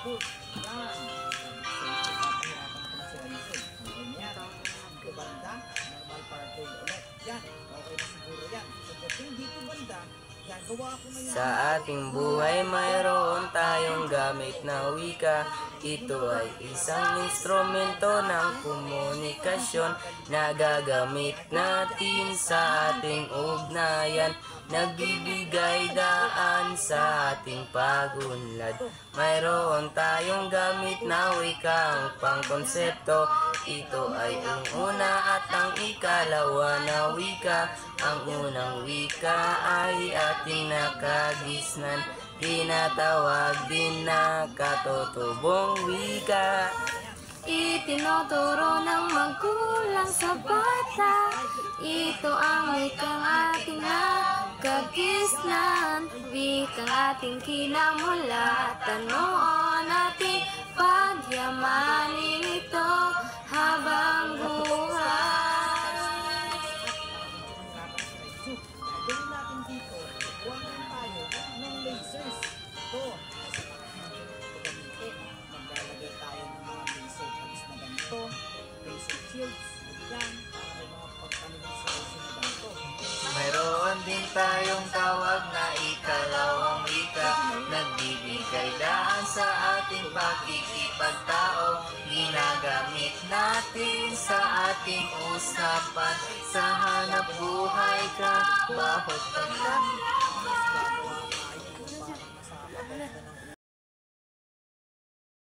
Good. Yan. So, papahirapan ko na si Renzo. Ngayon yan. Dito banda, normal parkour ulit. Yan. Okay na siguro yan. Pagdating dito banda, gagawa ko na yun. Sa ating buhay mayroon tayong gamit na wika. Ito ay isang instrumento ng komunikasyon na gagamit natin sa ating ugnayan. Nagbibigay daan sa ating pagunlad. Mayroon tayong gamit na wikang pangkonsepto. Ito ay ang una at ang ikalawa na wika. Ang unang wika ay ating nakagisnan. Tinatawag din na katutubong wika. Itinuturo ng magulang sa bata. Ito ang wikang ating nakagisnan. Wikang ating kinamulatan noon. Ating pagyamanin ito habang buhay. Gawin natin dito, huwag lang tayo ng lasers. Ito, maglalagay tayo ng mga laser tags na ganito, laser shields, yan, para may mga pagpalinig sa laser na ganito. Mayroon din tayong tawag na ikalawang wika. Nagbibigay daan sa ating pakikipagtao. Ginagamit natin sa ating usapan. Sa hanap buhay ka, bawat pagkakita. Gagawa tayo para sa pagkakita ng